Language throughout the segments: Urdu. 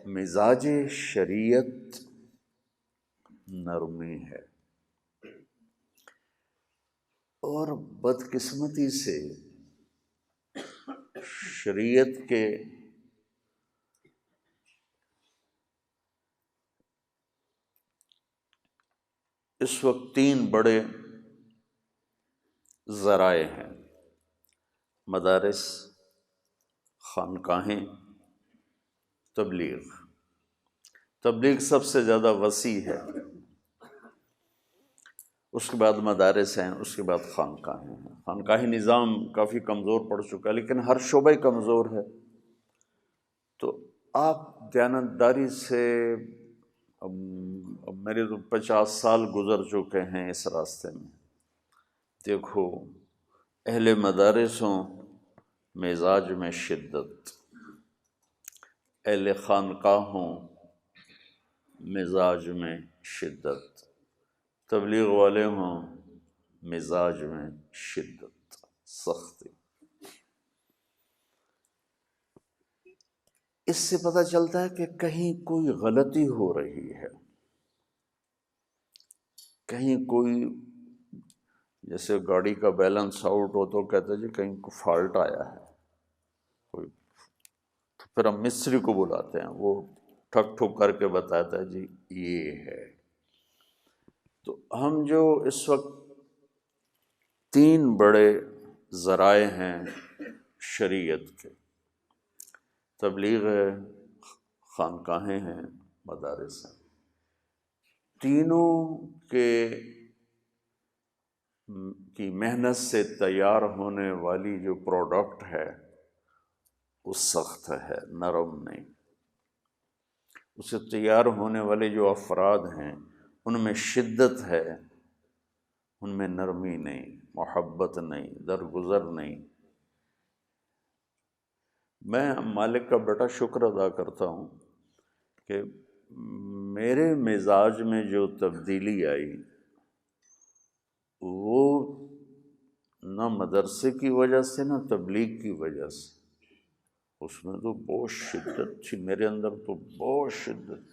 مزاج شریعت نرمی ہے، اور بدقسمتی سے شریعت کے اس وقت 3 بڑے ذرائع ہیں: مدارس، خانقاہیں، تبلیغ۔ تبلیغ سب سے زیادہ وسیع ہے، اس کے بعد مدارس ہیں، اس کے بعد خانقاہیں ہیں۔ خانقاہی نظام کافی کمزور پڑ چکا ہے، لیکن ہر شعبہ کمزور ہے۔ تو آپ دیانتداری سے اب میرے تو 50 سال گزر چکے ہیں اس راستے میں۔ دیکھو، اہل مدارسوں مزاج میں شدت، اہل خانقاہوں مزاج میں شدت، تبلیغ والے ہوں مزاج میں شدت، سختی۔ اس سے پتہ چلتا ہے کہ کہیں کوئی غلطی ہو رہی ہے، کہیں کوئی، جیسے گاڑی کا بیلنس آؤٹ ہو تو کہتے ہیں جی کہیں کو فالٹ آیا ہے کوئی، تو پھر ہم مستری کو بلاتے ہیں، وہ ٹھک ٹھک کر کے بتاتا ہے جی یہ ہے۔ تو ہم جو اس وقت 3 بڑے ذرائع ہیں شریعت کے، تبلیغ ہے، خانقاہیں ہیں، مدارس ہیں، تینوں کی محنت سے تیار ہونے والی جو پروڈکٹ ہے وہ سخت ہے، نرم نہیں۔ اس سے تیار ہونے والے جو افراد ہیں ان میں شدت ہے، ان میں نرمی نہیں، محبت نہیں، درگزر نہیں۔ میں مالک کا بڑا شکر ادا کرتا ہوں کہ میرے مزاج میں جو تبدیلی آئی وہ نہ مدرسے کی وجہ سے نہ تبلیغ کی وجہ سے، اس میں تو بہت شدت تھی میرے اندر، تو بہت شدت،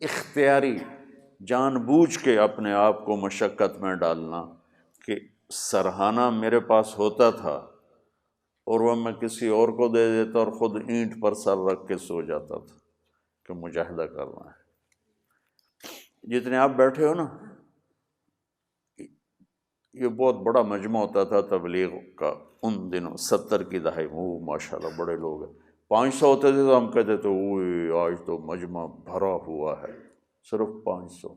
اختیاری جان بوجھ کے اپنے آپ کو مشقت میں ڈالنا، کہ سرہانہ میرے پاس ہوتا تھا اور وہ میں کسی اور کو دے دیتا اور خود اینٹ پر سر رکھ کے سو جاتا تھا کہ مجاہدہ کرنا ہے۔ جتنے آپ بیٹھے ہو نا، یہ بہت بڑا مجمع ہوتا تھا تبلیغ کا ان دنوں، 70 کی دہائی میں۔ وہ ماشاءاللہ بڑے لوگ ہیں، 500 ہوتے تھے تو ہم کہتے تھے اوہ آج تو مجمع بھرا ہوا ہے، صرف 500۔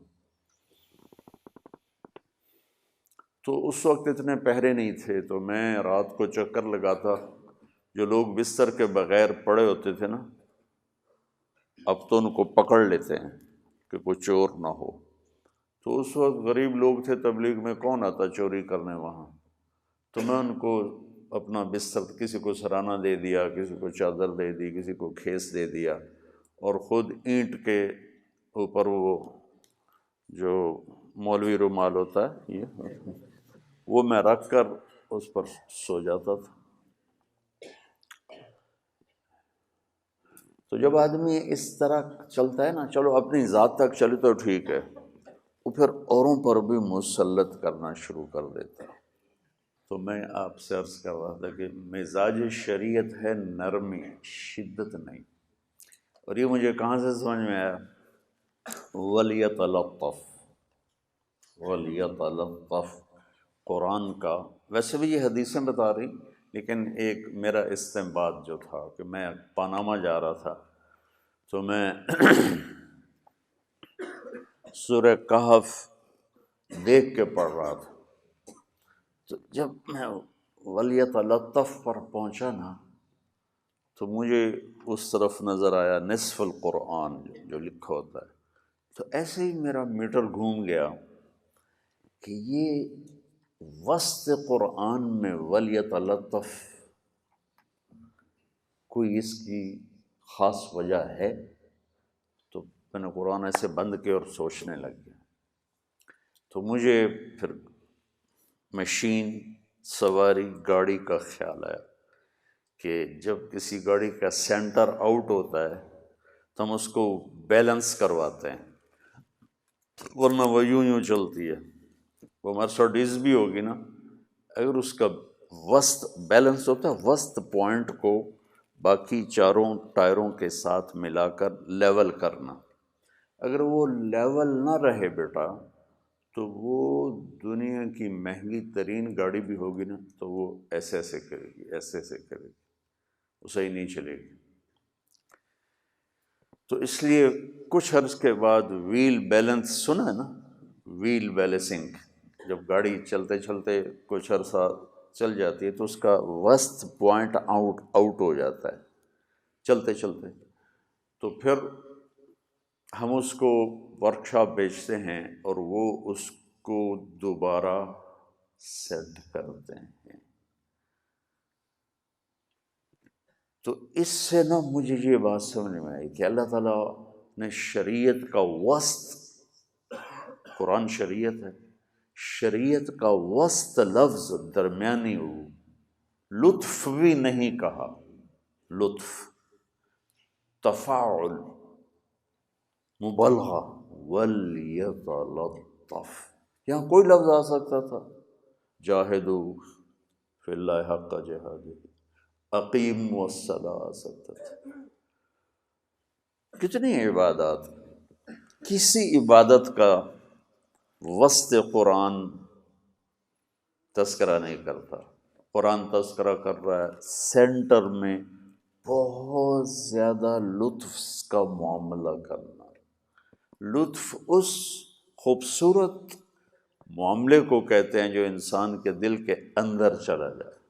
تو اس وقت اتنے پہرے نہیں تھے، تو میں رات کو چکر لگاتا، جو لوگ بستر کے بغیر پڑے ہوتے تھے نا، اب تو ان کو پکڑ لیتے ہیں کہ کوئی چور نہ ہو۔ تو اس وقت غریب لوگ تھے، تبلیغ میں کون آتا چوری کرنے وہاں، تو میں ان کو اپنا بستر، کسی کو سرانہ دے دیا، کسی کو چادر دے دی، کسی کو کھیس دے دیا، اور خود اینٹ کے اوپر وہ جو مولوی رومال ہوتا ہے یہ، وہ میں رکھ کر اس پر سو جاتا تھا۔ تو جب آدمی اس طرح چلتا ہے نا، چلو اپنی ذات تک چلے تو ٹھیک ہے، وہ پھر اوروں پر بھی مسلط کرنا شروع کر دیتا ہے۔ تو میں آپ سے عرض کر رہا تھا کہ مزاج شریعت ہے نرمی، شدت نہیں۔ اور یہ مجھے کہاں سے سمجھ میں آیا؟ وَلْيَتَلَطَّفْ، وَلْيَتَلَطَّفْ قرآن کا، ویسے بھی یہ حدیثیں بتا رہی، لیکن ایک میرا استنباط جو تھا کہ میں پاناما جا رہا تھا، تو میں سورہ کہف دیکھ کے پڑھ رہا تھا، تو جب میں وَلْيَتَلَطَّفْ پر پہنچا نا، تو مجھے اس طرف نظر آیا نصف القرآن جو لکھا ہوتا ہے، تو ایسے ہی میرا میٹر گھوم گیا کہ یہ وسط قرآن میں وَلْيَتَلَطَّفْ، کوئی اس کی خاص وجہ ہے؟ تو میں نے قرآن ایسے بند کیا اور سوچنے لگ گیا۔ تو مجھے پھر مشین، سواری، گاڑی کا خیال آیا کہ جب کسی گاڑی کا سینٹر آؤٹ ہوتا ہے تو ہم اس کو بیلنس کرواتے ہیں، ورنہ وہ یوں چلتی ہے۔ وہ مرسڈیز بھی ہوگی نا، اگر اس کا وسط بیلنس ہوتا ہے، وسط پوائنٹ کو باقی چاروں ٹائروں کے ساتھ ملا کر لیول کرنا، اگر وہ لیول نہ رہے بیٹا تو وہ دنیا کی مہنگی ترین گاڑی بھی ہوگی نا تو وہ ایسے ایسے کرے گی، ایسے ایسے کرے گی، وہ صحیح نہیں چلے گی۔ تو اس لیے کچھ عرص کے بعد ویل بیلنس سنا ہے نا، ویل بیلنسنگ، جب گاڑی چلتے چلتے کچھ عرصہ چل جاتی ہے تو اس کا وسط پوائنٹ آؤٹ ہو جاتا ہے چلتے چلتے، تو پھر ہم اس کو ورکشاپ بیچتے ہیں اور وہ اس کو دوبارہ سیٹ کرتے ہیں۔ تو اس سے نا مجھے یہ بات سمجھ میں آئی کہ اللہ تعالیٰ نے شریعت کا وسط، قرآن شریعت ہے، شریعت کا وسط لفظ درمیانی ہو، لطف بھی نہیں کہا، لطف، تفاعل، مبالغہ، وَلْيَتَلَطَّفْ، یہاں کوئی لفظ آ سکتا تھا، جاہدوا فی اللہ حق جہادہ، اقیموا الصلاۃ آ سکتا تھا۔ کتنی عبادات، کسی عبادت کا وسط قرآن تذکرہ نہیں کرتا، قرآن تذکرہ کر رہا ہے سینٹر میں بہت زیادہ لطف کا معاملہ کرنا، لطف اس خوبصورت معاملے کو کہتے ہیں جو انسان کے دل کے اندر چلا جائے۔